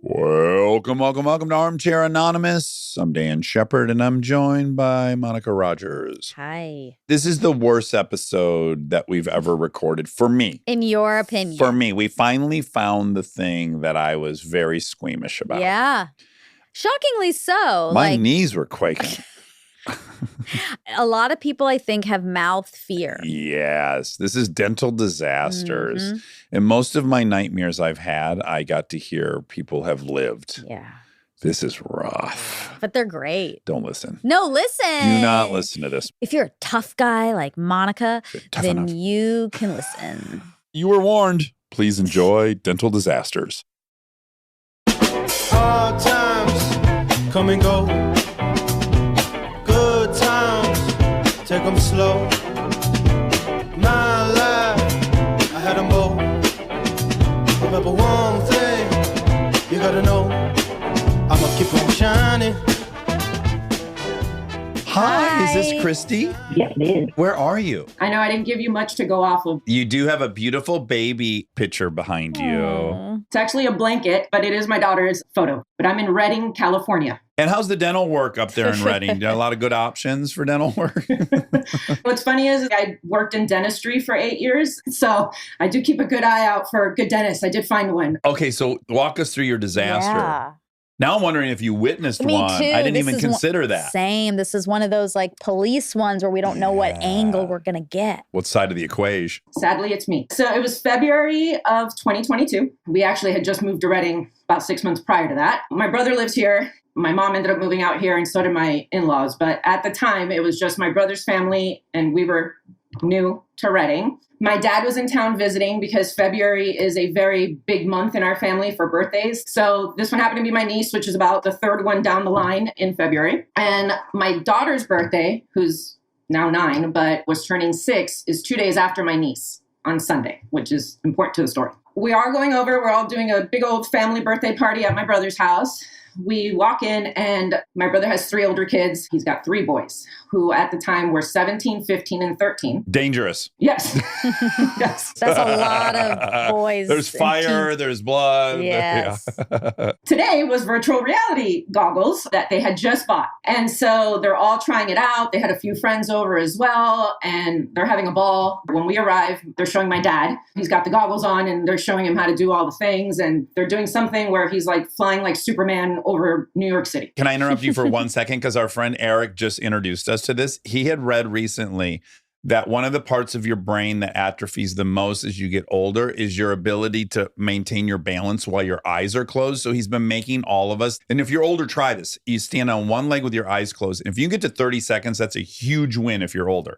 Welcome to Armchair Anonymous. I'm Dan Shepard, and I'm joined by Monica Rogers. Hi. This is the worst episode that we've ever recorded, for me. In your opinion? For me. We finally found the thing that I was very squeamish about. Yeah. Shockingly so. My knees were quaking. A lot of people, I think, have mouth fear. Yes. This is dental disasters. Mm-hmm. And most of my nightmares I've had, I got to hear people have lived. Yeah. This is rough. But they're great. Don't listen. No, listen. Do not listen to this. If you're a tough guy like Monica, then enough. you can listen. You were warned. Please enjoy dental disasters. Hard times come and go. Good times, take them slow. My life, I had them both. Remember one thing, you gotta know, I'ma keep on shining. Hi, is this Christy? Yes, it is. Where are you? I know I didn't give you much to go off of. You do have a beautiful baby picture behind you. Aw. It's actually a blanket, but it is my daughter's photo. But I'm in Redding, California. And how's the dental work up there in Redding? Got a lot of good options for dental work? What's funny is I worked in dentistry for 8 years, so I do keep a good eye out for good dentists. I did find one. Okay, so walk us through your disaster. Yeah. Now I'm wondering if you witnessed Me one. too. I didn't This even is consider that. Same. This is one of those like police ones where we don't know what angle we're going to get. What side of the equation? Sadly, it's me. So it was February of 2022. We actually had just moved to Redding about 6 months prior to that. My brother lives here. My mom ended up moving out here, and so did my in-laws. But at the time, it was just my brother's family, and we were new to Redding. My dad was in town visiting because February is a very big month in our family for birthdays. So this one happened to be my niece, which is about the third one down the line in February. And my daughter's birthday, who's now 9, but was turning 6, is 2 days after my niece on Sunday, which is important to the story. We are going over. We're all doing a big old family birthday party at my brother's house. We walk in, and my brother has 3 older kids. He's got 3 boys who at the time were 17, 15, and 13. Dangerous. Yes. Yes. That's a lot of boys. There's and fire, teens. there's blood. Yes. Yeah. Today was virtual reality goggles that they had just bought. And so they're all trying it out. They had a few friends over as well, and they're having a ball. When we arrive, they're showing my dad. He's got the goggles on, and they're showing him how to do all the things. And they're doing something where he's like flying like Superman over New York City. Can I interrupt you for 1 second? Because our friend Eric just introduced us to this. He had read recently that one of the parts of your brain that atrophies the most as you get older is your ability to maintain your balance while your eyes are closed. So he's been making all of us. And if you're older, try this. You stand on one leg with your eyes closed. And if you get to 30 seconds, that's a huge win if you're older.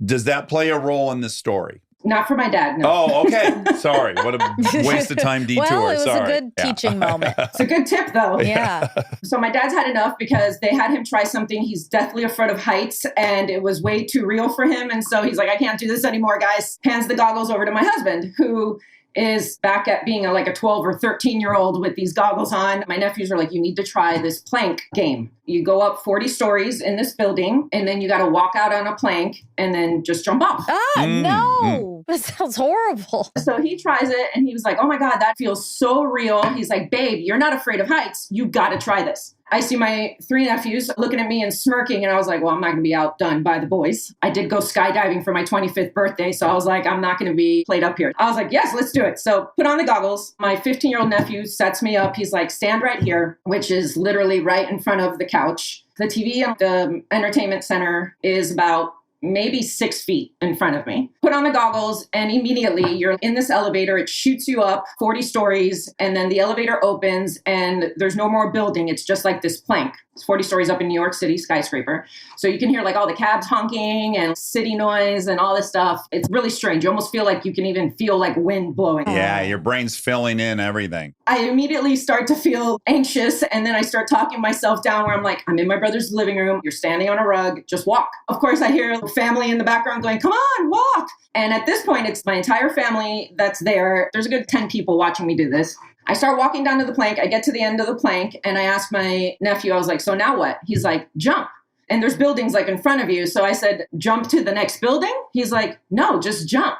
Does that play a role in this story? Not for my dad, no. Oh, okay. Sorry. What a waste of time detour. Well, it was Sorry. a good teaching moment. It's a good tip, though. Yeah. So my dad's had enough because they had him try something. He's deathly afraid of heights, and it was way too real for him. And so he's like, I can't do this anymore, guys. Hands the goggles over to my husband, who is back at being like a 12 or 13-year-old with these goggles on. My nephews are like, you need to try this plank game. You go up 40 stories in this building, and then you got to walk out on a plank and then just jump off. No. That sounds horrible. So he tries it, and he was like, oh my God, that feels so real. He's like, babe, you're not afraid of heights. You got to try this. I see my 3 nephews looking at me and smirking, and I was like, well, I'm not going to be outdone by the boys. I did go skydiving for my 25th birthday, so I was like, I'm not going to be played up here. I was like, yes, let's do it. So put on the goggles. My 15-year-old nephew sets me up. He's like, stand right here, which is literally right in front of the couch. The TV at the entertainment center is about maybe 6 feet in front of me. Put on the goggles, and immediately you're in this elevator. It shoots you up 40 stories, and then the elevator opens, and there's no more building. It's just like this plank. It's 40 stories up in New York City, skyscraper. So you can hear like all the cabs honking and city noise and all this stuff. It's really strange. You almost feel like you can even feel like wind blowing. Yeah, your brain's filling in everything. I immediately start to feel anxious, and then I start talking myself down where I'm like, I'm in my brother's living room. You're standing on a rug. Just walk. Of course, I hear family in the background going, come on, walk. And at this point, it's my entire family that's there. There's a good 10 people watching me do this. I start walking down to the plank. I get to the end of the plank, and I ask my nephew, I was like, so now what? He's like, jump. And there's buildings like in front of you. So I said, jump to the next building? He's like, no, just jump.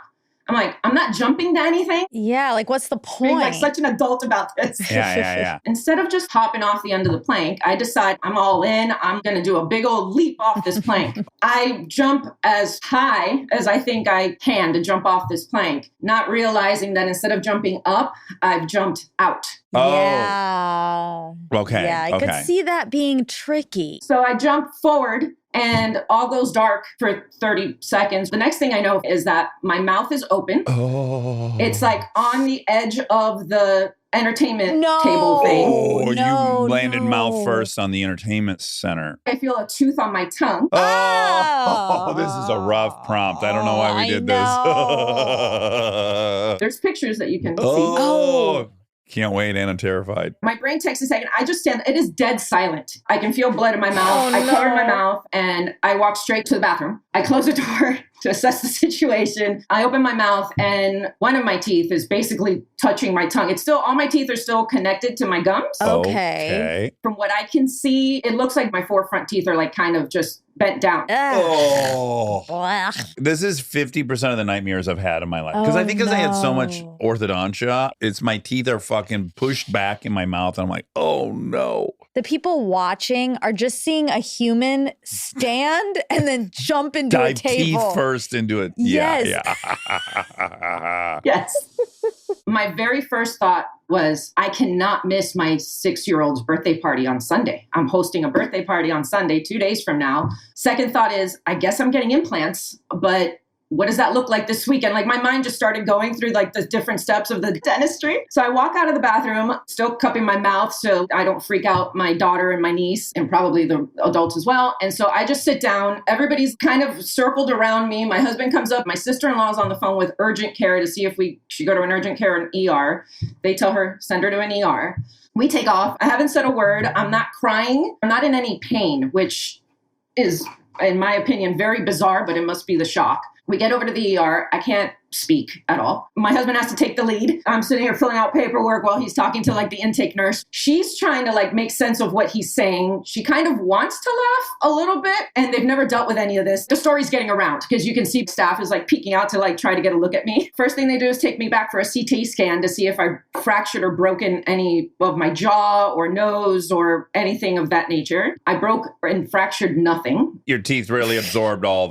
I'm like, I'm not jumping to anything. Yeah, like what's the Being point? like such an adult about this. Yeah. Instead of just hopping off the end of the plank, I decide I'm all in. I'm going to do a big old leap off this plank. I jump as high as I think I can to jump off this plank, not realizing that instead of jumping up, I've jumped out. Oh. Yeah. Okay. Yeah, I could see that being tricky. So I jump forward and all goes dark for 30 seconds. The next thing I know is that my mouth is open. Oh. It's like on the edge of the entertainment table thing. Oh, you landed mouth first on the entertainment center. I feel a tooth on my tongue. Oh, this is a rough prompt. I don't know why we did this. There's pictures that you can see. Oh. Can't wait, and I'm terrified. My brain takes a second. I just stand. It is dead silent. I can feel blood in my mouth. I covered my mouth and I walk straight to the bathroom. I close the door to assess the situation. I open my mouth and one of my teeth is basically touching my tongue. It's still, all my teeth are still connected to my gums. Okay. From what I can see, it looks like my 4 front teeth are like kind of just bent down. Oh. This is 50% of the nightmares I've had in my life. Because I think because I had so much orthodontia, it's my teeth are fucking pushed back in my mouth. And I'm like, oh no. The people watching are just seeing a human stand and then jump into a Dive table. teeth first into it. Yes. Yeah. Yes. My very first thought was, I cannot miss my 6-year-old's birthday party on Sunday. I'm hosting a birthday party on Sunday, 2 days from now. Second thought is, I guess I'm getting implants, but what does that look like this weekend? Like my mind just started going through like the different steps of the dentistry. So I walk out of the bathroom, still cupping my mouth so I don't freak out my daughter and my niece and probably the adults as well. And so I just sit down. Everybody's kind of circled around me. My husband comes up. My sister-in-law's on the phone with urgent care to see if we should go to an urgent care or an ER. They tell her, send her to an ER. We take off. I haven't said a word. I'm not crying. I'm not in any pain, which is, in my opinion, very bizarre, but it must be the shock. We get over to the ER. I can't speak at all. My husband has to take the lead. I'm sitting here filling out paperwork while he's talking to like the intake nurse. She's trying to like make sense of what he's saying. She kind of wants to laugh a little bit, and they've never dealt with any of this. The story's getting around because you can see staff is like peeking out to like try to get a look at me. First thing they do is take me back for a CT scan to see if I fractured or broken any of my jaw or nose or anything of that nature. I broke and fractured nothing. Your teeth really absorbed all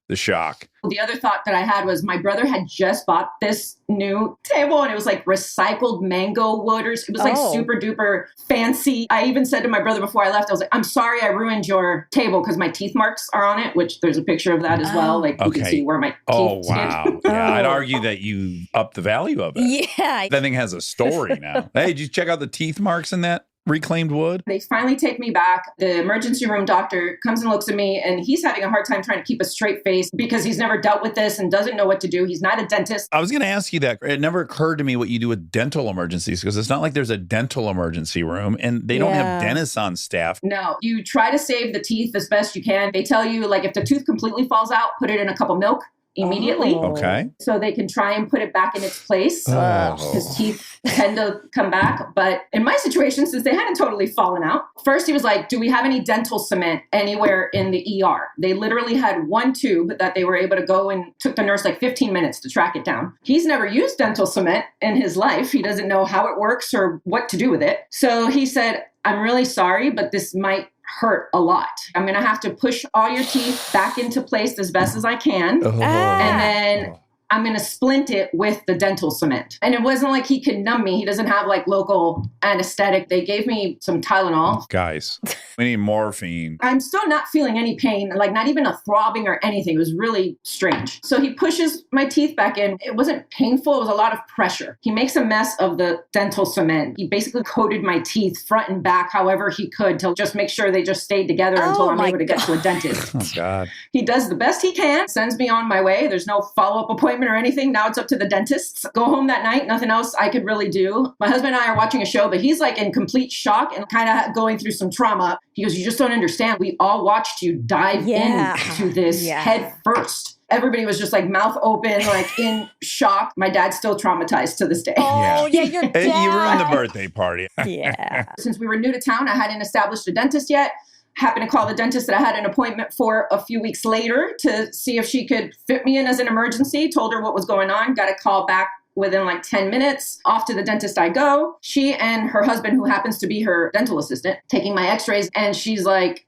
the shock. The other thought that I had was my brother had just bought this new table and it was like recycled mango wood. It was like super duper fancy. I even said to my brother before I left, I was like, I'm sorry I ruined your table because my teeth marks are on it, which there's a picture of that as well. Like you can see where my teeth stand. Yeah, I'd argue that you upped the value of it. Yeah. That thing has a story now. Hey, did you check out the teeth marks in that reclaimed wood? They finally take me back. The emergency room doctor comes and looks at me and he's having a hard time trying to keep a straight face because he's never dealt with this and doesn't know what to do. He's not a dentist. I was going to ask you that. It never occurred to me what you do with dental emergencies because it's not like there's a dental emergency room and they don't have dentists on staff. No, you try to save the teeth as best you can. They tell you like if the tooth completely falls out, put it in a cup of milk immediately. Okay. So they can try and put it back in its place. His teeth tend to come back. But in my situation, since they hadn't totally fallen out, first he was like, do we have any dental cement anywhere in the ER? They literally had one tube that they were able to go and took the nurse like 15 minutes to track it down. He's never used dental cement in his life. He doesn't know how it works or what to do with it. So he said, I'm really sorry, but this might hurt a lot. I'm going to have to push all your teeth back into place as best as I can. And then I'm going to splint it with the dental cement. And it wasn't like he could numb me. He doesn't have like local anesthetic. They gave me some Tylenol. Guys, we need morphine. I'm still not feeling any pain, like not even a throbbing or anything. It was really strange. So he pushes my teeth back in. It wasn't painful. It was a lot of pressure. He makes a mess of the dental cement. He basically coated my teeth front and back however he could to just make sure they just stayed together until I'm able to get to a dentist. Oh, God. He does the best he can, sends me on my way. There's no follow-up appointment or anything. Now it's up to the dentists. Go home that night. Nothing else I could really do. My husband and I are watching a show, but he's like in complete shock and kind of going through some trauma. He goes, you just don't understand. We all watched you dive into this head first. Everybody was just like mouth open, like in shock. My dad's still traumatized to this day. Oh, yeah, your dad. You ruined the birthday party. Yeah. Since we were new to town, I hadn't established a dentist yet. Happened to call the dentist that I had an appointment for a few weeks later to see if she could fit me in as an emergency. Told her what was going on. Got a call back within like 10 minutes. Off to the dentist I go. She and her husband, who happens to be her dental assistant, taking my x-rays. And she's like,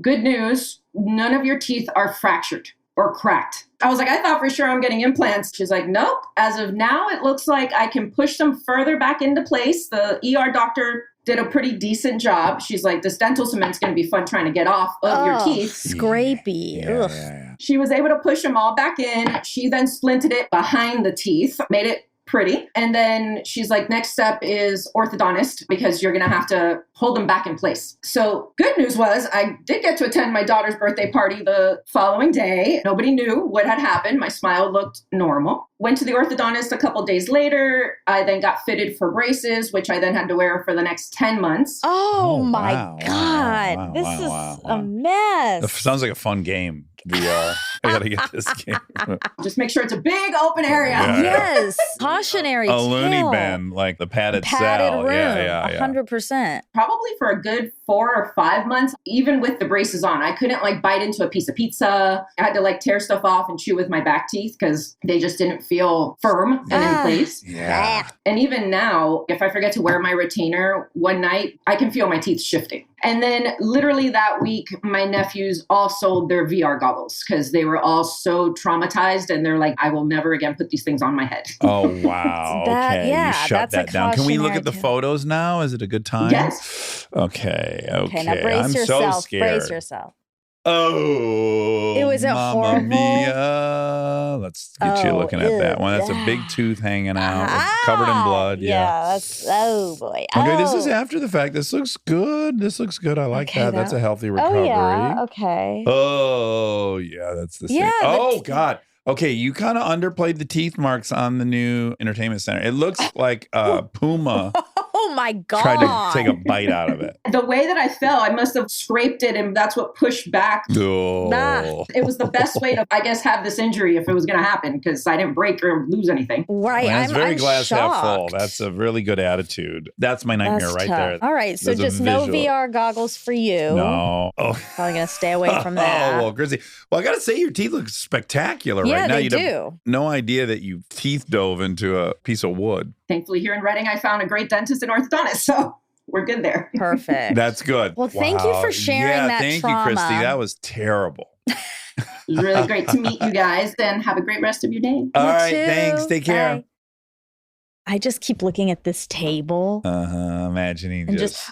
good news, none of your teeth are fractured or cracked. I was like, I thought for sure I'm getting implants. She's like, nope. As of now, it looks like I can push them further back into place. The ER doctor did a pretty decent job. She's like, this dental cement's going to be fun trying to get off of your teeth. Scrapey. Ugh. Yeah. She was able to push them all back in. She then splinted it behind the teeth, made it pretty. And then she's like, next step is orthodontist because you're going to have to hold them back in place. So good news was I did get to attend my daughter's birthday party the following day. Nobody knew what had happened. My smile looked normal. Went to the orthodontist a couple days later. I then got fitted for braces, which I then had to wear for the next 10 months. Oh my wow, God. wow, This wow, is wow. a mess. It sounds like a fun game, VR. I got to get this game. Just make sure it's a big open area. Yeah. Yes. Cautionary A loony tale. bin, like the padded Padded cell. room. Yeah. 100%. Probably for a good 4 or 5 months, even with the braces on. I couldn't like bite into a piece of pizza. I had to like tear stuff off and chew with my back teeth because they just didn't feel firm and in place. Yeah. And even now, if I forget to wear my retainer one night, I can feel my teeth shifting. And then literally that week, my nephews all sold their VR goggles because they were all so traumatized. And they're like, I will never again put these things on my head. Oh, wow. That- Okay. yeah, You shut that's a that down. Can we look cautionary at the tale. photos now? Is it a good time? Yes. Okay. Okay, now brace I'm yourself. so scared. Brace yourself. Oh, It was a Mamma horrible- Mia. Let's get you Oh, looking at that ew. one. That's a big Ah. tooth hanging out, it's covered in blood. Yeah. That's, oh boy. Okay, this is Oh. after the fact. This looks good. This looks good. I like Okay, that. That's that- a healthy recovery. Oh, yeah. Okay. Oh, yeah, that's the same. Yeah, the Oh, teeth. God. Okay, you kind of underplayed the teeth marks on the new entertainment center. It looks like Puma Oh my God. tried to take a bite out of it. The way that I fell, I must have scraped it, and that's what pushed back. Oh. It was the best way to, I guess, have this injury if it was going to happen because I didn't break or lose anything. Right. Well, that's very I'm glass half full. shocked. That's a really good attitude. That's my nightmare That's right tough. there. All right. So There's a just no visual. VR goggles for you. No. Oh. Probably going to stay away from that. Oh, well, Grizzly. Well, I got to say, your teeth look spectacular yeah, right now. they You'd do. have no idea that you teeth dove into a piece of wood. Thankfully, here in Reading, I found a great dentist and orthodontist, so we're good there. Perfect. That's good. Well, thank you for sharing that thank trauma. you, Christy. That was terrible. It was really great to meet you guys, and have a great rest of your day. All You right, too. thanks. Take care. Bye. I just keep looking at this table Imagining and just.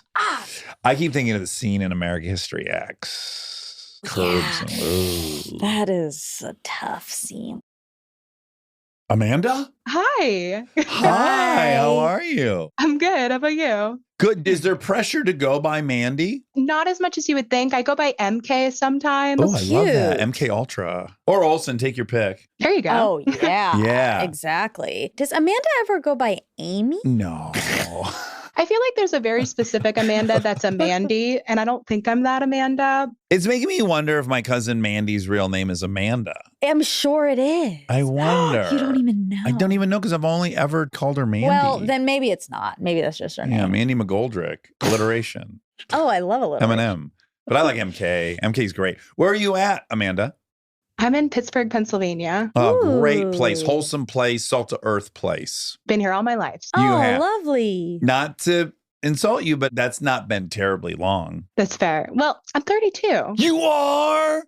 I keep thinking of the scene in American History X. Curbs. Yeah. Ooh. that is a tough scene. Amanda? Hi. Hi, how are you? I'm good. How about you? Good. Is there pressure to go by Mandy? Not as much as you would think. I go by MK sometimes. Oh, I love that. cute. MK Ultra. Or Olsen, take your pick. There you go. Oh, yeah. Yeah. Exactly. Does Amanda ever go by Amy? No. I feel like there's a very specific Amanda that's a Mandy, and I don't think I'm that Amanda. It's making me wonder if my cousin Mandy's real name is Amanda. I'm sure it is. I wonder. You don't even know. I don't even know because I've only ever called her Mandy. Well, then maybe it's not. Maybe that's just her name. Yeah, Mandy McGoldrick. Alliteration. Oh, I love a little. Eminem. But I like MK. MK's great. Where are you at, Amanda? I'm in Pittsburgh, Pennsylvania. Oh, great place. Ooh. Wholesome place. Salt to earth place. Been here all my life. Oh, You have- lovely. Not to insult you, but that's not been terribly long. That's fair. Well, I'm 32. You are?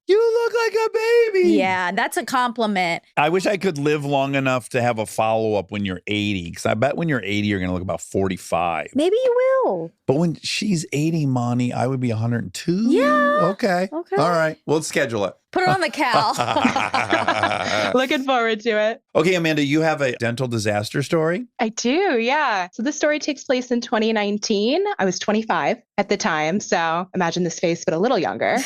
You look like a baby. Yeah, that's a compliment. I wish I could live long enough to have a follow-up when you're 80, because I bet when you're 80, you're going to look about 45. Maybe you will. But when she's 80, Monty, I would be 102. Yeah. Okay. Okay. All right. We'll schedule it. Put it on the cal. Looking forward to it. Okay, Amanda, you have a dental disaster story? I do, yeah. So this story takes place in 2019. I was 25 at the time, so imagine this face, but a little younger.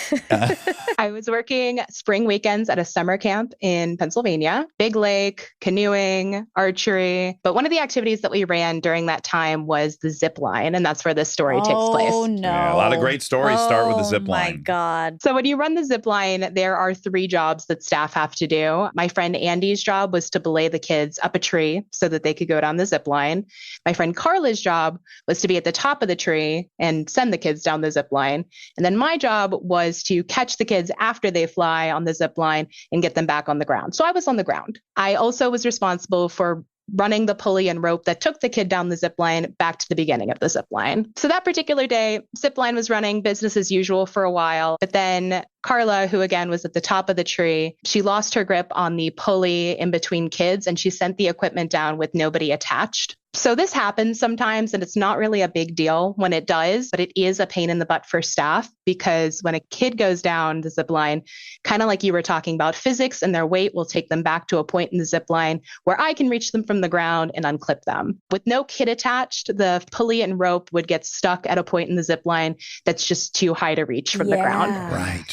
I was working spring weekends at a summer camp in Pennsylvania, big lake, canoeing, archery. But one of the activities that we ran during that time was the zip line. And that's where this story takes place. Oh, no. Yeah, a lot of great stories start with the zip Oh, my line. God. So when you run the zip line, there are 3 jobs that staff have to do. My friend Andy's job was to belay the kids up a tree so that they could go down the zip line. My friend Carla's job was to be at the top of the tree and send the kids down the zip line. And then my job was to catch the kids after they fly on the zip line and get them back on the ground. So I was on the ground. I also was responsible for running the pulley and rope that took the kid down the zip line back to the beginning of the zip line. So that particular day, zip line was running business as usual for a while. But then Carla, who again was at the top of the tree, she lost her grip on the pulley in between kids and she sent the equipment down with nobody attached. So this happens sometimes, and it's not really a big deal when it does, but it is a pain in the butt for staff because when a kid goes down the zip line, kind of like you were talking about, physics and their weight will take them back to a point in the zip line where I can reach them from the ground and unclip them. With no kid attached, the pulley and rope would get stuck at a point in the zip line that's just too high to reach from the ground.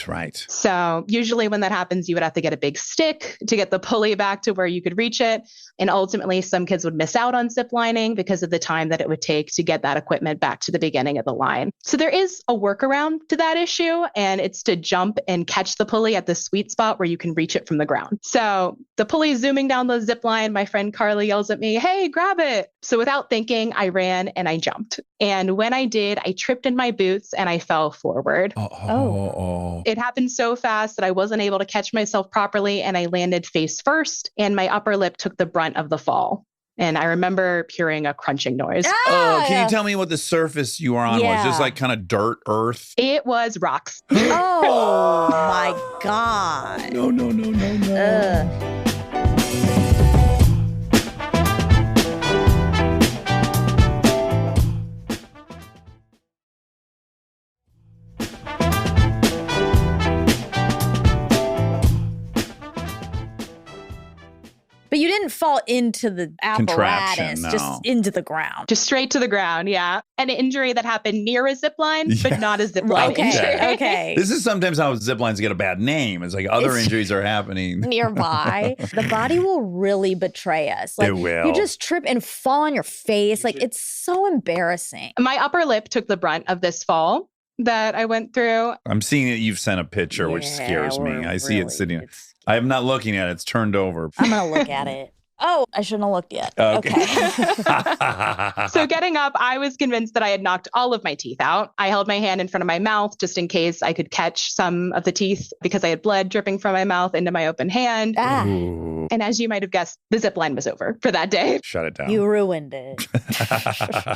Right. So usually when that happens, you would have to get a big stick to get the pulley back to where you could reach it. And ultimately, some kids would miss out on zip lining because of the time that it would take to get that equipment back to the beginning of the line. So there is a workaround to that issue, and it's to jump and catch the pulley at the sweet spot where you can reach it from the ground. So the pulley is zooming down the zip line. My friend Carly yells at me, "Hey, grab it." So without thinking, I ran and I jumped. And when I did, I tripped in my boots and I fell forward. It happened so fast that I wasn't able to catch myself properly, and I landed face first, and my upper lip took the brunt of the fall. And I remember hearing a crunching noise. Oh, can you tell me what the surface you were on was? Just like kind of dirt, earth? It was rocks. Oh, my God. No. But you didn't fall into the apparatus, no. just into the ground. Just straight to the ground, yeah. An injury that happened near a zip line, but not a zip line injury. Okay. This is sometimes how zip lines get a bad name. It's like other injuries are happening nearby. The body will really betray us. Like, it will. You just trip and fall on your face. Like, it's so embarrassing. My upper lip took the brunt of this fall that I went through. I'm seeing that you've sent a picture, which scares me. I see it sitting. I am not looking at it. It's turned over. I'm going to look at it. Oh, I shouldn't have looked yet. Okay. So getting up, I was convinced that I had knocked all of my teeth out. I held my hand in front of my mouth just in case I could catch some of the teeth because I had blood dripping from my mouth into my open hand. And as you might have guessed, the zip line was over for that day. Shut it down. You ruined it.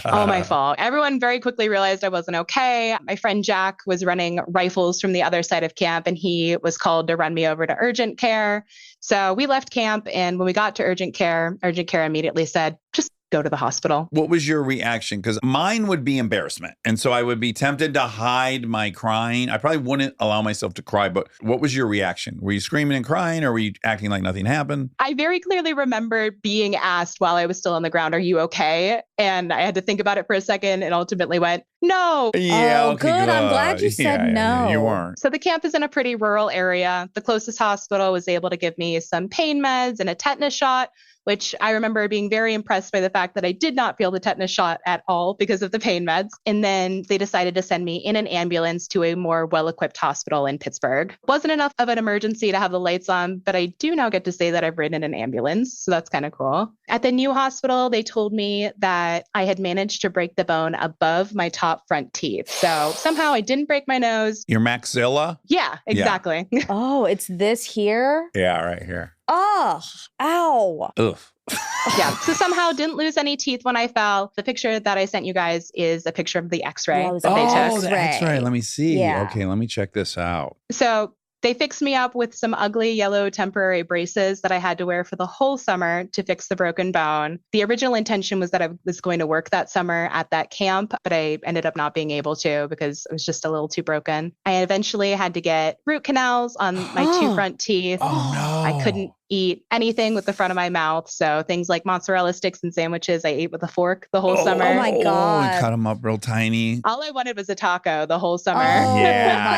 All my fault. Everyone very quickly realized I wasn't okay. My friend Jack was running rifles from the other side of camp, and he was called to run me over to urgent care. So we left camp, and when we got to urgent care immediately said, just go to the hospital. What was your reaction? Because mine would be embarrassment. And so I would be tempted to hide my crying. I probably wouldn't allow myself to cry, but what was your reaction? Were you screaming and crying, or were you acting like nothing happened? I very clearly remember being asked while I was still on the ground, "Are you okay?" And I had to think about it for a second and ultimately went, "No." Yeah, okay, good. I'm glad you said no. You weren't. So the camp is in a pretty rural area. The closest hospital was able to give me some pain meds and a tetanus shot, which I remember being very impressed by the fact that I did not feel the tetanus shot at all because of the pain meds. And then they decided to send me in an ambulance to a more well-equipped hospital in Pittsburgh. Wasn't enough of an emergency to have the lights on, but I do now get to say that I've ridden in an ambulance. So that's kind of cool. At the new hospital, they told me that I had managed to break the bone above my top front teeth. So somehow I didn't break my nose. Your maxilla? Yeah, exactly. Yeah. Oh, it's this here? Yeah, right here. Oh, ow. Ugh. Yeah. So somehow didn't lose any teeth when I fell. The picture that I sent you guys is a picture of the x-ray that they took. The x-ray. Let me see. Yeah. Okay, let me check this out. So they fixed me up with some ugly yellow temporary braces that I had to wear for the whole summer to fix the broken bone. The original intention was that I was going to work that summer at that camp, but I ended up not being able to because it was just a little too broken. I eventually had to get root canals on my two front teeth. Oh, no. I couldn't eat anything with the front of my mouth. So things like mozzarella sticks and sandwiches I ate with a fork the whole summer. Oh my God. And cut them up real tiny. All I wanted was a taco the whole summer. Oh, my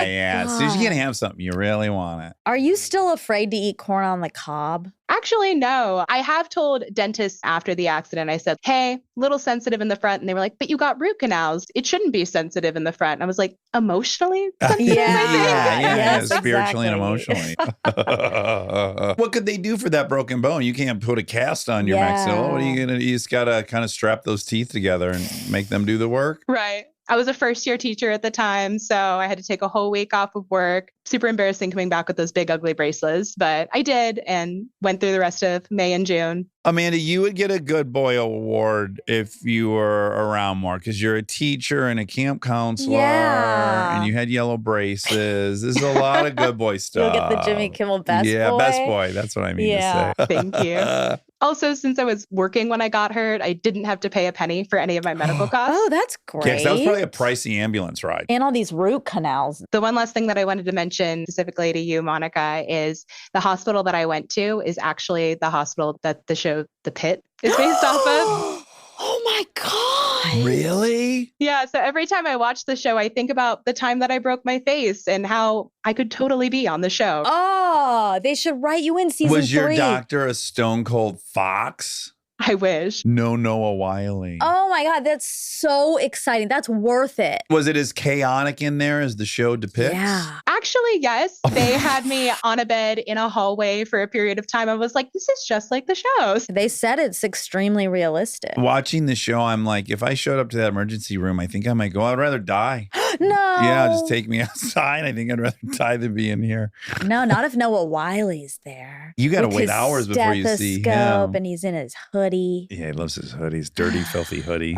Yeah. As soon as you God. can have something, you really want it. Are you still afraid to eat corn on the cob? Actually, no. I have told dentists after the accident, I said, hey, little sensitive in the front. And they were like, but you got root canals. It shouldn't be sensitive in the front. And I was like, emotionally sensitive, Yeah. I think. Yes, spiritually and exactly. emotionally. What could they do for that broken bone? You can't put a cast on your maxilla. What are you going to, you just got to kind of strap those teeth together and make them do the work? Right. I was a first-year teacher at the time, so I had to take a whole week off of work. Super embarrassing coming back with those big, ugly bracelets, but I did and went through the rest of May and June. Amanda, you would get a good boy award if you were around more because you're a teacher and a camp counselor and you had yellow braces. There's a lot of good boy stuff. You'll get the Jimmy Kimmel best boy. Yeah, best boy. That's what I mean to say. Thank you. Also, since I was working when I got hurt, I didn't have to pay a penny for any of my medical costs. Oh, that's great. Yeah, 'cause that was probably a pricey ambulance ride. And all these root canals. The one last thing that I wanted to mention specifically to you, Monica, is the hospital that I went to is actually the hospital that the show The Pit is based off of. Oh my God. Really? Yeah, so every time I watch the show, I think about the time that I broke my face and how I could totally be on the show. Oh, they should write you in season 3. Was your doctor a stone cold fox? I wish. No, Noah Wiley. Oh my God, that's so exciting. That's worth it. Was it as chaotic in there as the show depicts? Yeah. Actually, yes. They had me on a bed in a hallway for a period of time. I was like, this is just like the shows. They said it's extremely realistic. Watching the show, I'm like, if I showed up to that emergency room, I think I might go, I'd rather die. No. Yeah, just take me outside. I think I'd rather die than be in here. No, not if Noah Wiley's there. You got to With wait his hours before you see stethoscope, him. and he's in his hoodie. Yeah, he loves his hoodies. Dirty, filthy hoodie.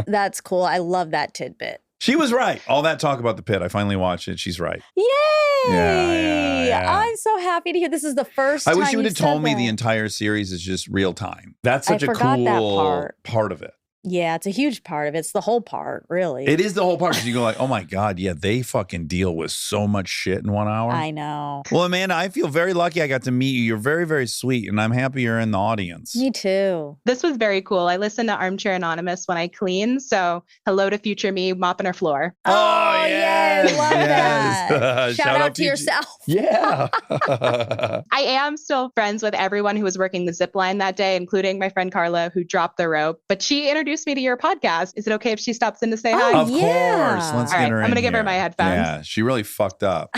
That's cool. I love that tidbit. She was right. All that talk about the pit. I finally watched it. She's right. Yay! Yeah. I'm so happy to hear this is the first I time wish you would have said told me the that. entire series is just real time. That's such a forgot that cool part of it. Yeah, it's a huge part of it. It's the whole part, really. It is the whole part because you go like, oh my God, yeah, they fucking deal with so much shit in 1 hour. I know. Well, Amanda, I feel very lucky I got to meet you. You're very, very sweet, and I'm happy you're in the audience. Me too. This was very cool. I listen to Armchair Anonymous when I clean. So hello to future me mopping her floor. Oh, yes, yay, love yes. that. Shout out to you. yourself. Yeah. I am still friends with everyone who was working the zip line that day, including my friend Carla, who dropped the rope. But she introduced me to your podcast. Is it okay if she stops in to say hi? Of Yeah. course. Let's All get right, her I'm in gonna give her here. my headphones. Yeah, she really fucked up.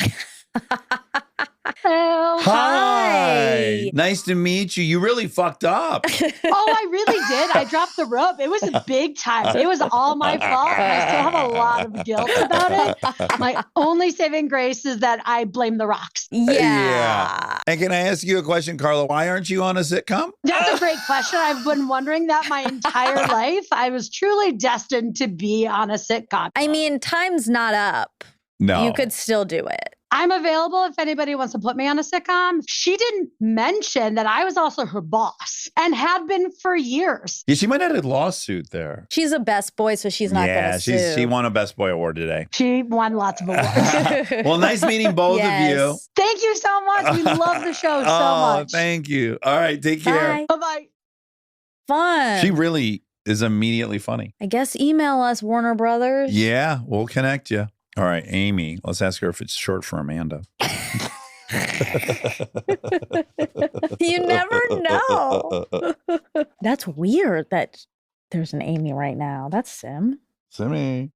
Hello. Hi. Nice to meet you. You really fucked up. Oh, I really did. I dropped the rope. It was a big time. It was all my fault. And I still have a lot of guilt about it. My only saving grace is that I blame the rocks. Yeah. And can I ask you a question, Carla? Why aren't you on a sitcom? That's a great question. I've been wondering that my entire life. I was truly destined to be on a sitcom. I mean, time's not up. No. You could still do it. I'm available if anybody wants to put me on a sitcom. She didn't mention that I was also her boss and had been for years. Yeah, she might have had a lawsuit there. She's a best boy, so she's not going to sue. She won a Best Boy award today. She won lots of awards. Well, nice meeting both of you. Thank you so much. We love the show so much. Thank you. All right, take care. Bye. Bye-bye. Fun. She really is immediately funny. I guess email us, Warner Brothers. Yeah, we'll connect you. All right, Amy, let's ask her if it's short for Amanda. You never know. That's weird that there's an Amy right now. That's Sim. Simmy.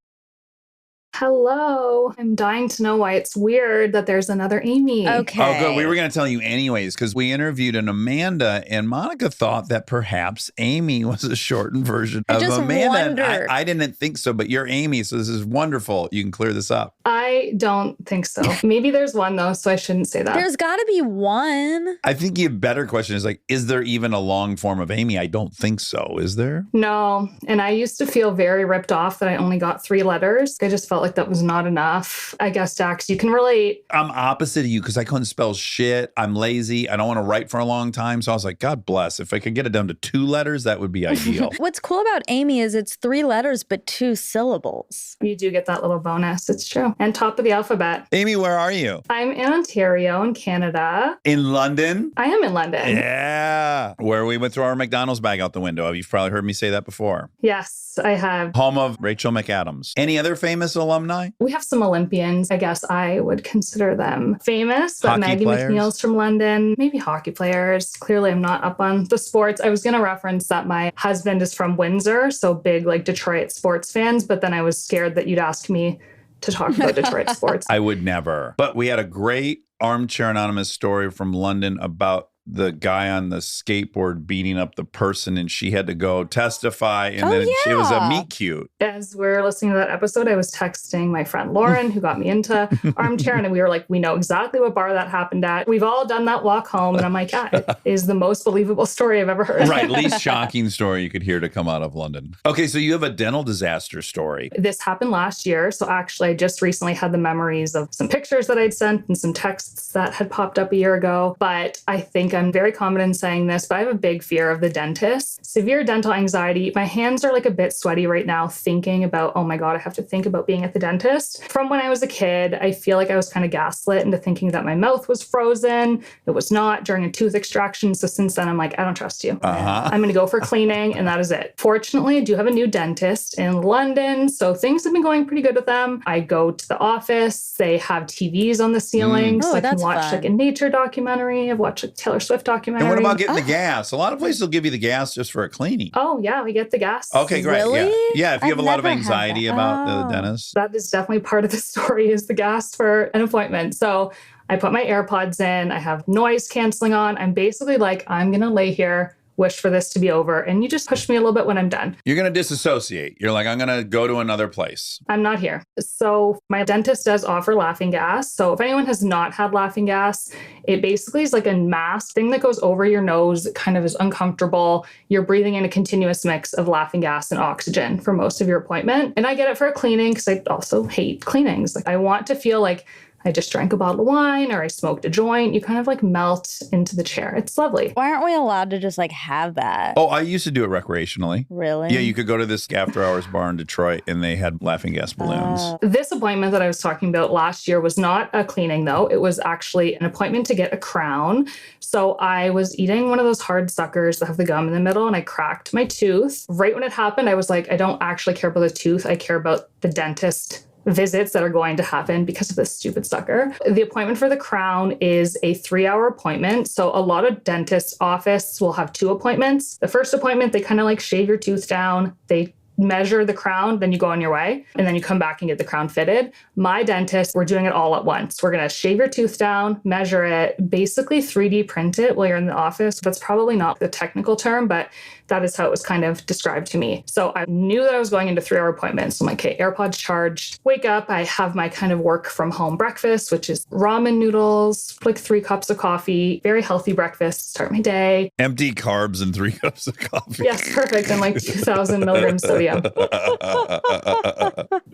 Hello. I'm dying to know why it's weird that there's another Amy. Okay. Oh, good. We were going to tell you anyways because we interviewed an Amanda, and Monica thought that perhaps Amy was a shortened version I of just Amanda. And wondered. I didn't think so, but you're Amy, so this is wonderful. You can clear this up. I don't think so. Maybe there's one though, so I shouldn't say that. There's got to be one. I think the better question is like, is there even a long form of Amy? I don't think so. Is there? No. And I used to feel very ripped off that I only got 3 letters. I just felt like that was not enough. I guess, Dax, you can relate. I'm opposite of you because I couldn't spell shit. I'm lazy. I don't want to write for a long time. So I was like, God bless. If I could get it down to 2 letters, that would be ideal. What's cool about Amy is it's 3 letters, but 2 syllables. You do get that little bonus. It's true. And top of the alphabet. Amy, where are you? I'm in Ontario in Canada. In London? I am in London. Yeah. Where we went through our McDonald's bag out the window. You've probably heard me say that before. Yes, I have. Home of Rachel McAdams. Any other famous alumni? We have some Olympians. I guess I would consider them famous. But Hockey Maggie players? McNeil's from London. Maybe hockey players. Clearly, I'm not up on the sports. I was going to reference that my husband is from Windsor, so big like Detroit sports fans. But then I was scared that you'd ask me to talk about Detroit sports. I would never. But we had a great Armchair Anonymous story from London about the guy on the skateboard beating up the person, and she had to go testify, and then it was a meet cute. As we're listening to that episode, I was texting my friend Lauren, who got me into Armchair, and we were like, we know exactly what bar that happened at. We've all done that walk home, and I'm like, yeah, it is the most believable story I've ever heard. Right, least shocking story you could hear to come out of London. Okay, so you have a dental disaster story. This happened last year, so actually I just recently had the memories of some pictures that I'd sent and some texts that had popped up a year ago, but I think I'm very confident in saying this, but I have a big fear of the dentist. Severe dental anxiety. My hands are like a bit sweaty right now thinking about, oh my God, I have to think about being at the dentist. From when I was a kid, I feel like I was kind of gaslit into thinking that my mouth was frozen. It was not during a tooth extraction. So since then, I'm like, I don't trust you. I'm going to go for cleaning, and that is it. Fortunately, I do have a new dentist in London, so things have been going pretty good with them. I go to the office. They have TVs on the ceiling, so I can watch like a nature documentary. I've watched like Taylor Swift documentary. And what about getting the gas? A lot of places will give you the gas just for a cleaning. Oh, yeah, we get the gas. Okay, great. Really? Yeah, if you have a lot of never had anxiety that. about the dentist. That is definitely part of the story is the gas for an appointment. So I put my AirPods in. I have noise canceling on. I'm basically like, I'm going to lay here, wish for this to be over. And you just push me a little bit when I'm done. You're going to disassociate. You're like, I'm going to go to another place. I'm not here. So my dentist does offer laughing gas. So if anyone has not had laughing gas, it basically is like a mask thing that goes over your nose. It kind of is uncomfortable. You're breathing in a continuous mix of laughing gas and oxygen for most of your appointment. And I get it for a cleaning because I also hate cleanings. Like I want to feel like I just drank a bottle of wine or I smoked a joint. You kind of like melt into the chair. It's lovely. Why aren't we allowed to just like have that? Oh, I used to do it recreationally. Really? Yeah, you could go to this after hours bar in Detroit and they had laughing gas balloons. This appointment that I was talking about last year was not a cleaning though. It was actually an appointment to get a crown. So I was eating one of those hard suckers that have the gum in the middle and I cracked my tooth. Right when it happened, I was like, I don't actually care about the tooth. I care about the dentist visits that are going to happen because of this stupid sucker. The appointment for the crown is a 3-hour appointment. So a lot of dentist office will have 2 appointments. The first appointment, they kind of like shave your tooth down. They measure the crown, then you go on your way, and then you come back and get the crown fitted. My dentist, we're doing it all at once. We're going to shave your tooth down, measure it, basically 3D print it while you're in the office. That's probably not the technical term, but that is how it was kind of described to me. So I knew that I was going into 3-hour appointments. So I'm like, okay, AirPods charged. Wake up. I have my kind of work from home breakfast, which is ramen noodles, like 3 cups of coffee, very healthy breakfast, start my day. Empty carbs and 3 cups of coffee. Yes, perfect. And like 2,000 milligrams sodium.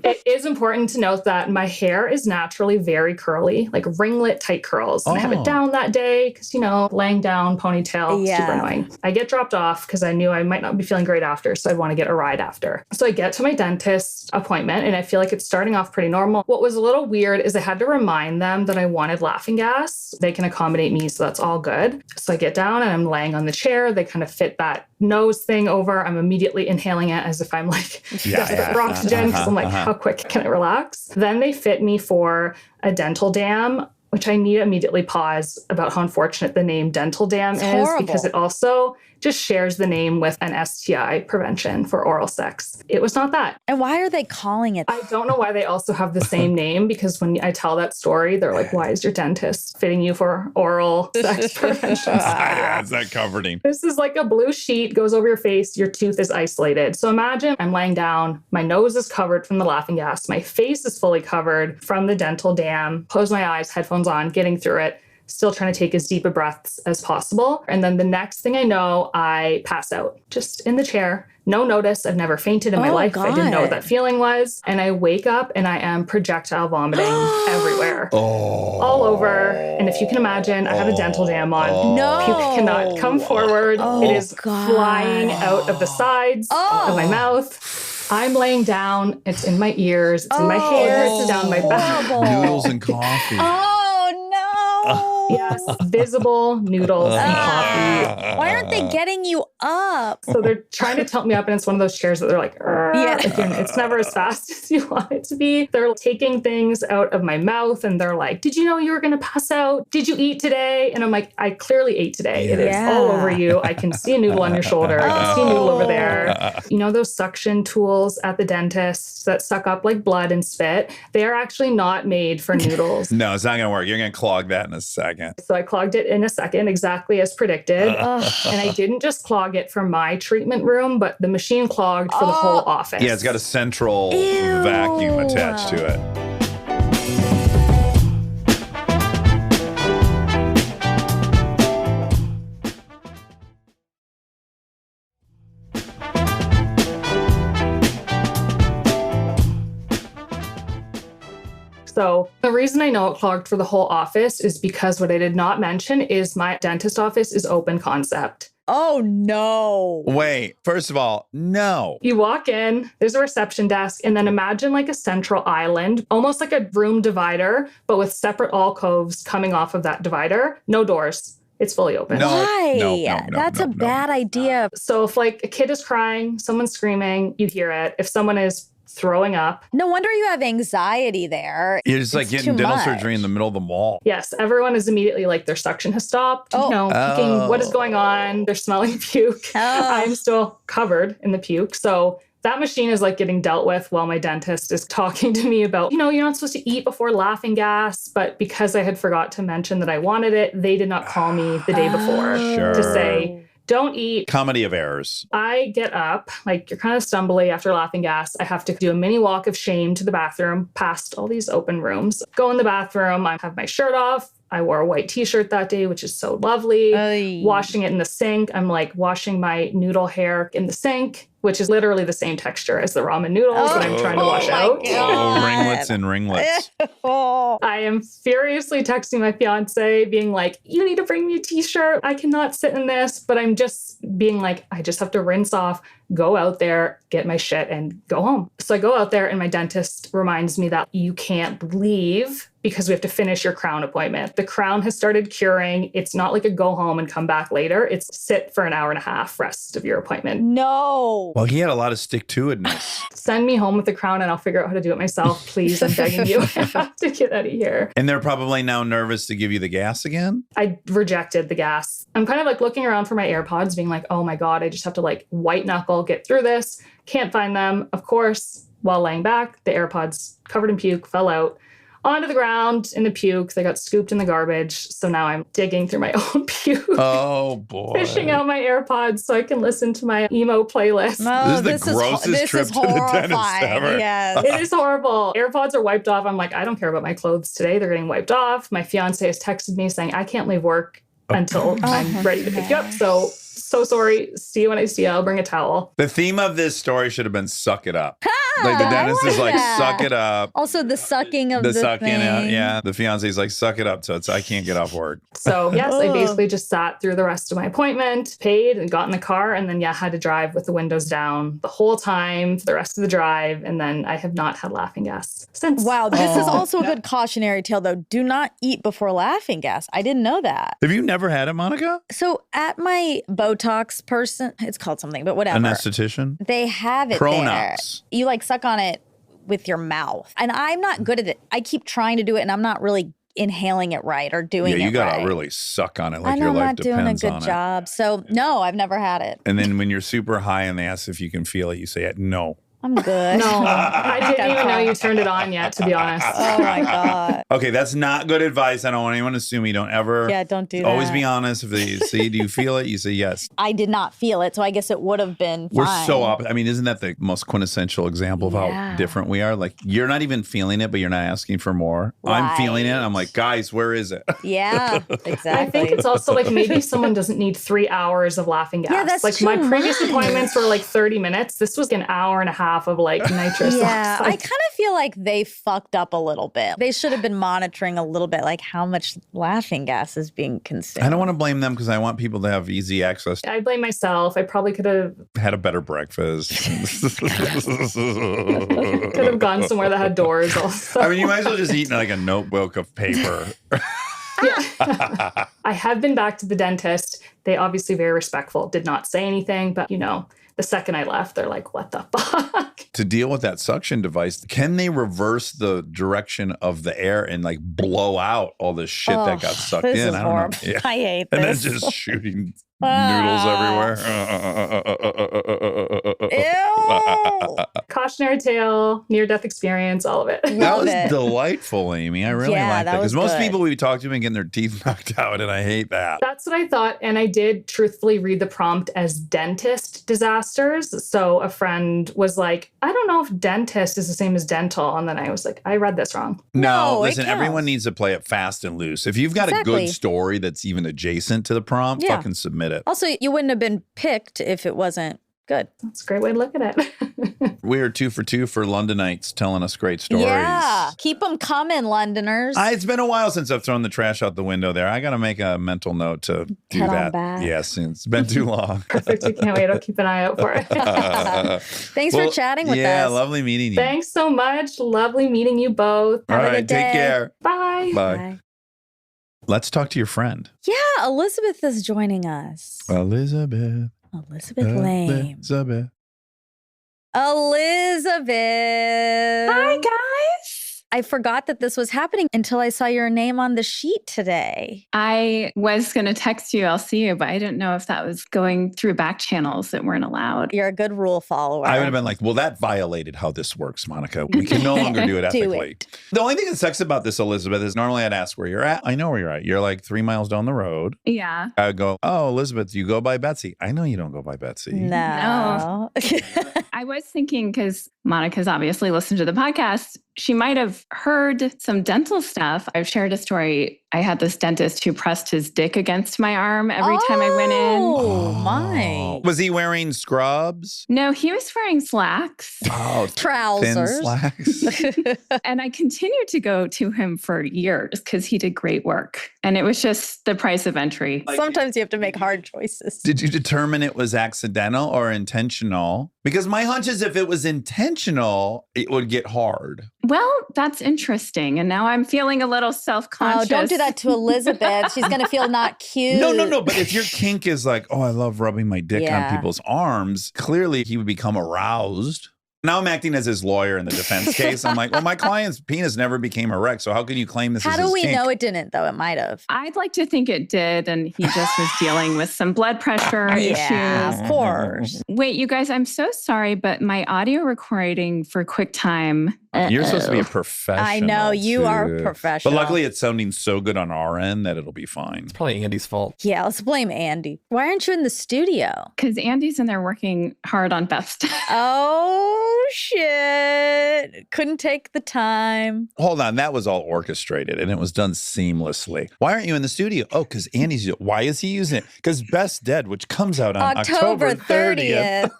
It is important to note that my hair is naturally very curly, like ringlet tight curls. And I have it down that day because, you know, laying down ponytail, super annoying. I get dropped off because I knew I might not be feeling great after, so I'd want to get a ride after. So I get to my dentist appointment and I feel like it's starting off pretty normal. What was a little weird is I had to remind them that I wanted laughing gas. They can accommodate me, so that's all good. So I get down and I'm laying on the chair. They kind of fit that nose thing over. I'm immediately inhaling it as if I'm like desperate for oxygen because I'm like, how quick can I relax? Then they fit me for a dental dam, which I need to immediately pause about how unfortunate the name dental dam is horrible. Because it also just shares the name with an STI prevention for oral sex. It was not that. And why are they calling it? I don't know why they also have the same name, because when I tell that story, they're like, why is your dentist fitting you for oral sex prevention? Is that comforting? This is like a blue sheet, goes over your face, your tooth is isolated. So imagine I'm laying down, my nose is covered from the laughing gas, my face is fully covered from the dental dam, close my eyes, headphones on, getting through it, still trying to take as deep a breaths as possible. And then the next thing I know, I pass out just in the chair. No notice. I've never fainted in my life. God. I didn't know what that feeling was. And I wake up and I am projectile vomiting everywhere. All over. And if you can imagine, I have a dental dam on. No. Puke cannot come forward. It is flying out of the sides of my mouth. I'm laying down. It's in my ears. It's in my hair. It's down my back. horrible. Noodles and coffee. Oh no. Yes, visible noodles and coffee. Why aren't they getting you up? So they're trying to tilt me up, and it's one of those chairs that they're like, Yeah. again, it's never as fast as you want it to be. They're taking things out of my mouth, and they're like, did you know you were going to pass out? Did you eat today? And I'm like, I clearly ate today. It is all over you. I can see a noodle on your shoulder. I can see a noodle over there. You know those suction tools at the dentist that suck up like blood and spit? They are actually not made for noodles. No, it's not going to work. You're going to clog that in a second. So I clogged it in a second, exactly as predicted. And I didn't just clog it for my treatment room, but the machine clogged for the whole office. Yeah, it's got a central vacuum attached to it. So the reason I know it clogged for the whole office is because what I did not mention is my dentist office is open concept. Oh no. Wait, first of all, no. You walk in, there's a reception desk, and then imagine like a central island, almost like a room divider, but with separate alcoves coming off of that divider. No doors. It's fully open. No. Why? That's a no. bad idea. So if like a kid is crying, someone's screaming, you hear it. If someone is throwing up. No wonder you have anxiety there. You're just like It's getting too dental much. surgery in the middle of the mall. Yes, everyone is immediately like their suction has stopped, peeking what is going on. They're smelling puke. I'm still covered in the puke. So that machine is like getting dealt with while my dentist is talking to me about, you're not supposed to eat before laughing gas. But because I had forgot to mention that I wanted it, they did not call me the day before to say, don't eat. Comedy of errors. I get up, like you're kind of stumbly after laughing gas. I have to do a mini walk of shame to the bathroom, past all these open rooms. Go in the bathroom. I have my shirt off. I wore a white t-shirt that day, which is so lovely. Washing it in the sink. I'm like washing my noodle hair in the sink, which is literally the same texture as the ramen noodles that I'm trying to wash out. Ringlets and ringlets. I am furiously texting my fiance, being like, you need to bring me a t-shirt. I cannot sit in this. But I'm just being like, I just have to rinse off, go out there, get my shit, and go home. So I go out there, and my dentist reminds me that you can't leave because we have to finish your crown appointment. The crown has started curing. It's not like a go home and come back later. It's sit for an hour and a half, rest of your appointment. No. Well, he had a lot of stick-to-itness. Send me home with the crown and I'll figure out how to do it myself. Please, I'm begging you. I have to get out of here. And they're probably now nervous to give you the gas again? I rejected the gas. I'm kind of like looking around for my AirPods, being like, oh my God, I just have to like white knuckle, get through this. Can't find them. Of course, while laying back, the AirPods covered in puke fell out onto the ground in the puke. They got scooped in the garbage. So now I'm digging through my own puke. Oh, boy. Fishing out my AirPods so I can listen to my emo playlist. No, This is the grossest trip to the dentist ever. Yes. It is horrible. AirPods are wiped off. I'm like, I don't care about my clothes today. They're getting wiped off. My fiance has texted me saying, I can't leave work until I'm ready to pick you up. So sorry. See you when I see you. I'll bring a towel. The theme of this story should have been suck it up. Like the dentist is like, suck it up. Also, the sucking of the sucking thing. out. Yeah. The fiance's like, suck it up. So I can't get off work. So yes, I basically just sat through the rest of my appointment, paid and got in the car. And then, had to drive with the windows down the whole time for the rest of the drive. And then I have not had laughing gas since. Wow. This is also a good cautionary tale, though. Do not eat before laughing gas. I didn't know that. Have you never had it, Monica? So at my Botox person, it's called something, but whatever. Anesthetician? They have it Pronox. there. You like suck on it with your mouth. And I'm not good at it. I keep trying to do it and I'm not really inhaling it right or doing it right. Yeah, you got to really suck on it like and your I'm life not doing a depends on good it. job. So no, I've never had it. And then when you're super high and they ask if you can feel it, you say, no. I'm good. No, I didn't even know you turned it on yet, to be honest. Oh my God. Okay, that's not good advice. I don't want anyone to assume you don't ever. Yeah, don't do that. Always be honest. If they say, do you feel it? You say yes. I did not feel it, so I guess it would have been fine. We're so opposite. I mean, isn't that the most quintessential example of how different we are? Like, you're not even feeling it, but you're not asking for more. Right. I'm feeling it. I'm like, guys, where is it? Yeah, exactly. I think it's also like maybe someone doesn't need 3 hours of laughing gas. Yeah, that's like too my previous much. appointments were like 30 minutes. This was an hour and a half of like nitrous Yeah, I oxide. kind of feel like they fucked up a little bit. They should have been monitoring a little bit, like how much laughing gas is being consumed. I don't want to blame them because I want people to have easy access. I blame myself. I probably could have Had a better breakfast. gone somewhere that had doors also. I mean, you might as well just eat like a notebook of paper. Yeah. I have been back to the dentist. They obviously very respectful, did not say anything, but the second I left, they're like, what the fuck? To deal with that suction device, can they reverse the direction of the air and like blow out all the shit that got sucked this in? is I don't horrible. know. Yeah. I hate And this. then just shooting noodles everywhere. Ew. Cautionary tale, near-death experience, all of it. That Love was it. delightful, Amy. I really Yeah, like that that because was most good. people we talk to have been getting their teeth knocked out, and I hate that. That's what I thought. And I did truthfully read the prompt as dentist disasters. So a friend was like, I don't know if dentist is the same as dental. And then I was like, I read this wrong. No, No, it listen, counts. everyone needs to play it fast and loose. If you've got a Exactly. good story that's even adjacent to the prompt, Yeah. fucking submit it. Also, you wouldn't have been picked if it wasn't good. That's a great way to look at it. We are 2 for 2 for Londonites telling us great stories. Yeah. Keep them coming, Londoners. It's been a while since I've thrown the trash out the window there. I got to make a mental note to do Head on that. back. Yes, it's been too long. Perfect. I can't wait. I'll keep an eye out for it. Thanks for chatting with yeah, us. lovely meeting you. Thanks so much. Lovely meeting you both. All Have a right, good take day. care. Bye. Bye. Let's talk to your friend. Yeah, Elizabeth is joining us. Elizabeth. Elizabeth Lame. Elizabeth. Elizabeth. Hi, guys. I forgot that this was happening until I saw your name on the sheet today. I was going to text you, I'll see you, but I didn't know if that was going through back channels that weren't allowed. You're a good rule follower. I would have been like, well, that violated how this works, Monica. We can no longer do it Do ethically. it. The only thing that sucks about this, Elizabeth, is normally I'd ask where you're at. I know where you're at. You're like 3 miles down the road. Yeah. I would go, oh, Elizabeth, you go by Betsy. I know you don't go by Betsy. No. I was thinking because Monica's obviously listened to the podcast. She might have heard some dental stuff. I've shared a story. I had this dentist who pressed his dick against my arm every time I went in. Oh, my. Was he wearing scrubs? No, he was wearing slacks. Oh, thin Trousers. slacks. And I continued to go to him for years because he did great work. And it was just the price of entry. Sometimes you have to make hard choices. Did you determine it was accidental or intentional? Because my hunch is if it was intentional, it would get hard. Well, that's interesting. And now I'm feeling a little Oh, self-conscious. don't do that to Elizabeth. She's going to feel not cute. No. But if your kink is like, oh, I love rubbing my dick Yeah. on people's arms, clearly he would become aroused. Now I'm acting as his lawyer in the defense case. I'm like, well, my client's penis never became erect. So how can you claim this How is do his we kink? know it didn't, though? It might have. I'd like to think it did. And he just was dealing with some blood pressure Yeah, issues. of course. Wait, you guys, I'm so sorry, but my audio recording for QuickTime. You're supposed to be a Uh-oh. professional. I know, you are too. professional. But luckily it's sounding so good on our end that it'll be fine. It's probably Andy's fault. Yeah, let's blame Andy. Why aren't you in the studio? Because Andy's in there working hard on Best. Oh, shit. Couldn't take the time. Hold on, that was all orchestrated and it was done seamlessly. Why aren't you in the studio? Oh, because Andy's. Why is he using it? Because Best Dead, which comes out on October 30th.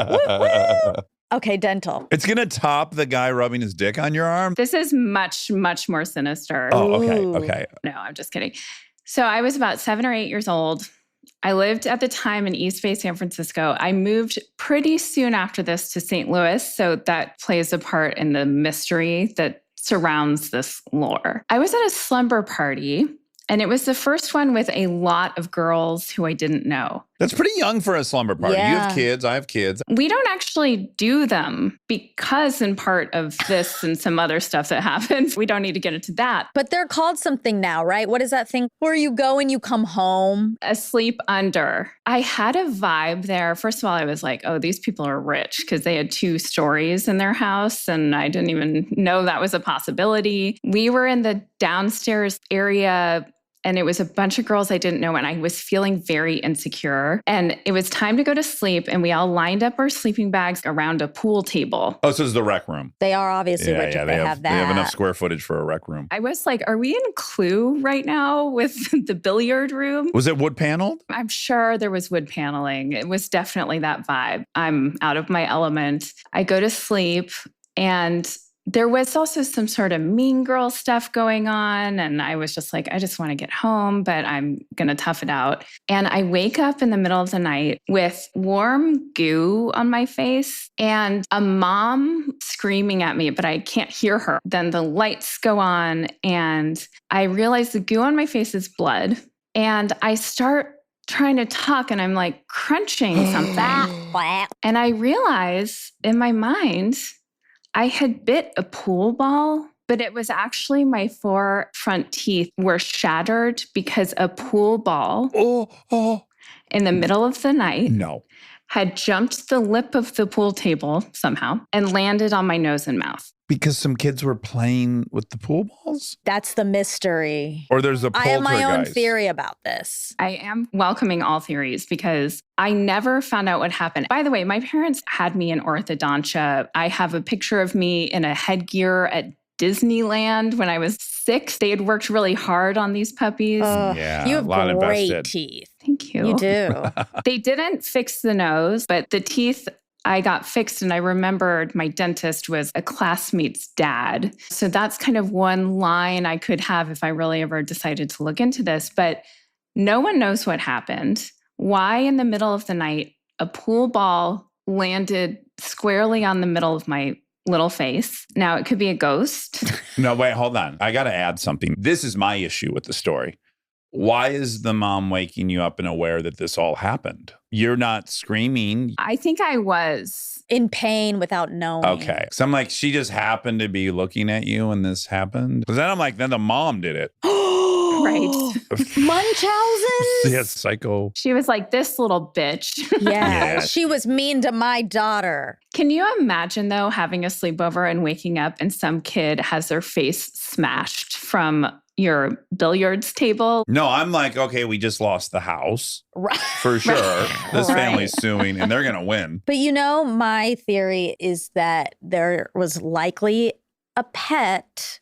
Woo, woo. Okay, dental. It's gonna top the guy rubbing his dick on your arm. This is much, much more sinister. Oh, okay, Ooh. okay. No, I'm just kidding. So I was about 7 or 8 years old. I lived at the time in East Bay, San Francisco. I moved pretty soon after this to St. Louis. So that plays a part in the mystery that surrounds this lore. I was at a slumber party, and it was the first one with a lot of girls who I didn't know. That's pretty young for a slumber party. You have Yeah. kids, I have kids. We don't actually do them because, in part of this and some other stuff that happens, we don't need to get into that. But they're called something now, right? What is that thing where you go and you come home? Asleep under. I had a vibe there. First of all, I was like, oh, these people are rich because they had 2 stories in their house, and I didn't even know that was a possibility. We were in the downstairs area, and it was a bunch of girls I didn't know, and I was feeling very insecure. And it was time to go to sleep, and we all lined up our sleeping bags around a pool table. Oh, so it's the rec room. They are obviously rich if they have that. They have enough square footage for a rec room. I was like, are we in Clue right now with the billiard room? Was it wood paneled? I'm sure there was wood paneling. It was definitely that vibe. I'm out of my element. I go to sleep. And there was also some sort of mean girl stuff going on. And I was just like, I just want to get home, but I'm going to tough it out. And I wake up in the middle of the night with warm goo on my face and a mom screaming at me, but I can't hear her. Then the lights go on and I realize the goo on my face is blood. And I start trying to talk and I'm like crunching something. And I realize in my mind, I had bit a pool ball, but it was actually my 4 front teeth were shattered because a pool ball in the middle of the night had jumped the lip of the pool table somehow and landed on my nose and mouth. Because some kids were playing with the pool balls? That's the mystery. Or there's a poltergeist. I have my own theory about this. I am welcoming all theories because I never found out what happened. By the way, my parents had me in orthodontia. I have a picture of me in a headgear at Disneyland when I was 6. They had worked really hard on these puppies. Yeah, you have a lot great invested. teeth. Thank you. You do. They didn't fix the nose, but the teeth I got fixed, and I remembered my dentist was a classmate's dad. So that's kind of one line I could have if I really ever decided to look into this. But no one knows what happened. Why in the middle of the night, a pool ball landed squarely on the middle of my little face. Now, it could be a ghost. No, wait, hold on. I got to add something. This is my issue with the story. Why is the mom waking you up and aware that this all happened? You're not screaming. I think I was in pain without knowing. Okay. So I'm like, she just happened to be looking at you and this happened. Because then I'm like, then the mom did it. right. Munchausen? Yes, psycho. She was like, this little bitch. Yeah, she was mean to my daughter. Can you imagine, though, having a sleepover and waking up and some kid has their face smashed from your billiards table? No, I'm like, okay, we just lost the house. Right. For sure. This Right. family's suing and they're going to win. But my theory is that there was likely a pet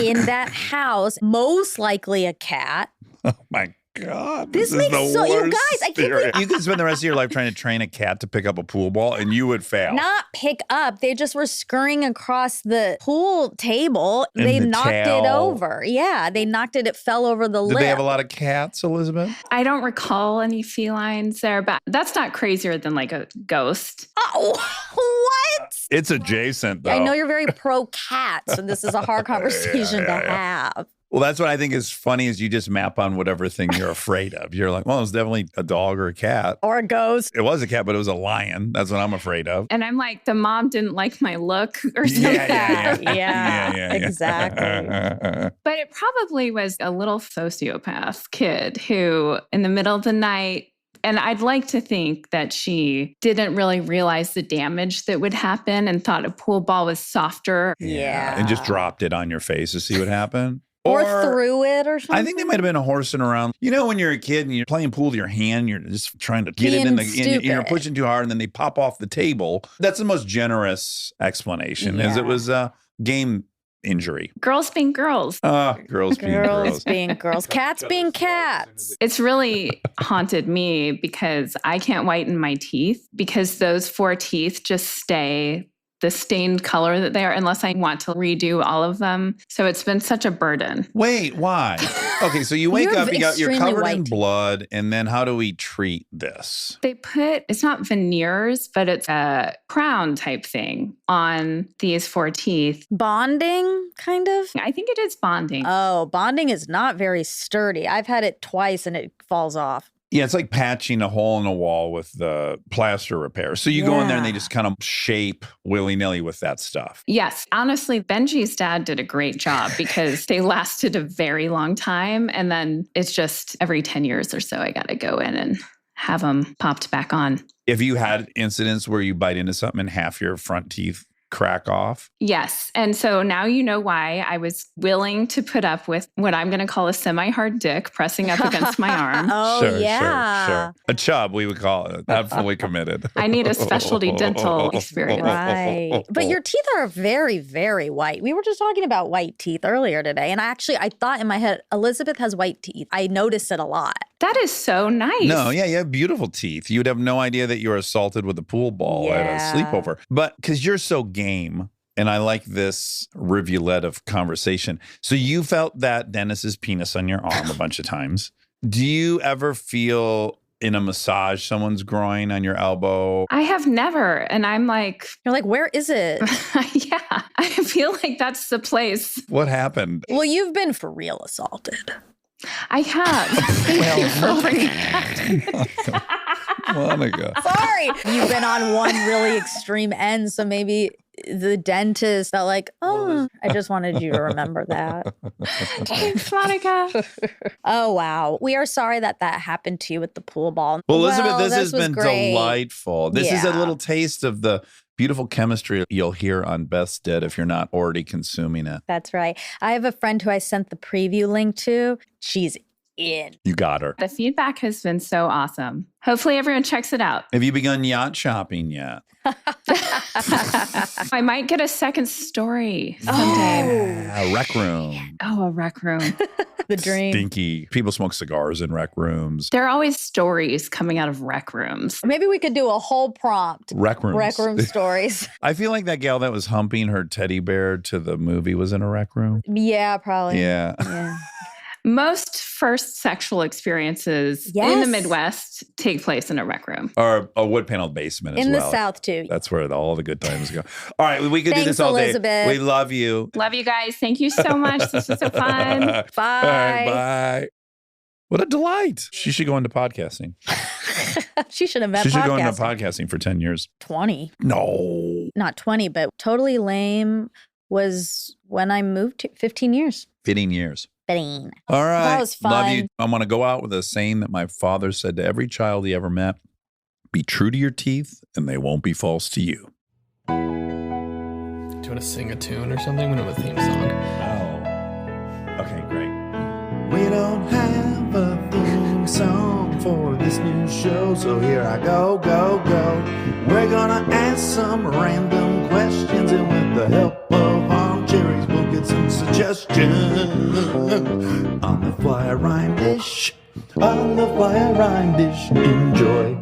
in that house, most likely a cat. Oh my God. This is makes the so- you worst guys, I can't theory. believe- You could spend the rest of your life trying to train a cat to pick up a pool ball and you would fail. Not pick up. They just were scurrying across the pool table. And they the knocked tail. it over. Yeah, they knocked it. It fell over the Did lip. they have a lot of cats, Elizabeth? I don't recall any felines there, but that's not crazier than like a ghost. Oh, what? It's adjacent, though. I know you're very pro cat, so this is a hard conversation to have. Well, that's what I think is funny is you just map on whatever thing you're afraid of. You're like, well, it's definitely a dog or a cat. Or a ghost. It was a cat, but it was a lion. That's what I'm afraid of. And I'm like, the mom didn't like my look or something. Yeah. Exactly. But it probably was a little sociopath kid who, in the middle of the night, and I'd like to think that she didn't really realize the damage that would happen and thought a pool ball was softer. Yeah. And just dropped it on your face to see what happened. Or threw it or something. I think they might have been horsing around. You know, when you're a kid and you're playing pool with your hand, you're just trying to get it in the, and you're pushing too hard and then they pop off the table. That's the most generous explanation is it was a game injury. Girls being girls. Girls being girls. Girls being girls. Cats being cats. It's really haunted me because I can't whiten my teeth because those 4 teeth just stay the stained color that they are unless I want to redo all of them. So it's been such a burden. Wait, why? Okay, so you wake You're up, you're extremely covered in white. blood, and then how do we treat this? They put, it's not veneers, but it's a crown type thing on these 4 teeth. Bonding, kind of? I think it is bonding. Oh, bonding is not very sturdy. I've had it twice and it falls off. Yeah, it's like patching a hole in a wall with the plaster repair. So you go in there and they Yeah. just kind of shape willy-nilly with that stuff. Yes. Honestly, Benji's dad did a great job because they lasted a very long time. And then it's just every 10 years or so, I got to go in and have them popped back on. If you had incidents where you bite into something and half your front teeth crack off. Yes. And so now you know why I was willing to put up with what I'm going to call a semi-hard dick pressing up against my arm. Oh, yeah. Sure. A chub, we would call it. Not fully committed. I need a specialty dental experience. Right. But your teeth are very, very white. We were just talking about white teeth earlier today. And I thought in my head, Elizabeth has white teeth. I notice it a lot. That is so nice. No, yeah, you have beautiful teeth. You would have no idea that you were assaulted with a pool ball at a sleepover. But because you're so game, And I like this rivulet of conversation. So you felt that Dennis's penis on your arm a bunch of times. Do you ever feel in a massage someone's groin on your elbow? I have never. And I'm like, You're like, where is it? yeah, I feel like that's the place. What happened? Well, you've been for real assaulted. I have. Thank you for bringing that. Monica. Sorry. You've been on one really extreme end. So maybe the dentist felt like, oh, I just wanted you to remember that. Thanks, Monica. Oh, wow. We are sorry that happened to you with the pool ball. Well, Elizabeth, this has was been great. delightful. This is a Yeah. little taste of the beautiful chemistry you'll hear on Beth's Dead if you're not already consuming it. That's right. I have a friend who I sent the preview link to. She's in. You got her. The feedback has been so awesome. Hopefully everyone checks it out. Have you begun yacht shopping yet? I might get a second story someday. A rec room. Oh, a rec room. The dream. Stinky. People smoke cigars in rec rooms. There are always stories coming out of rec rooms. Maybe we could do a whole prompt. Rec rooms. Rec room stories. I feel like that gal that was humping her teddy bear to the movie was in a rec room. Yeah, probably. Yeah. Yeah. Most first sexual experiences in Yes. the Midwest take place in a rec room. Or a wood paneled basement as In well. the South, too. That's where all the good times go. All right, we could do this Thanks, all Elizabeth. day. We love you. Love you guys. Thank you so much. This was so fun. All right, bye. What a delight. She should go into podcasting. She should have met She should go into podcasting. podcasting for 10 years. 20. No. Not 20, but totally lame was when I moved to 15 years. 15 years. 15. All right. That was Love fun. you. I want to go out with a saying that my father said to every child he ever met. Be true to your teeth and they won't be false to you. Do you want to sing a tune or something? We don't have a theme song. Oh. Okay, great. We don't have a theme song for this new show, so here I go. We're gonna ask some random questions, and with the help of Armcherries, we'll get some suggestions on the fly rhyme dish. Enjoy.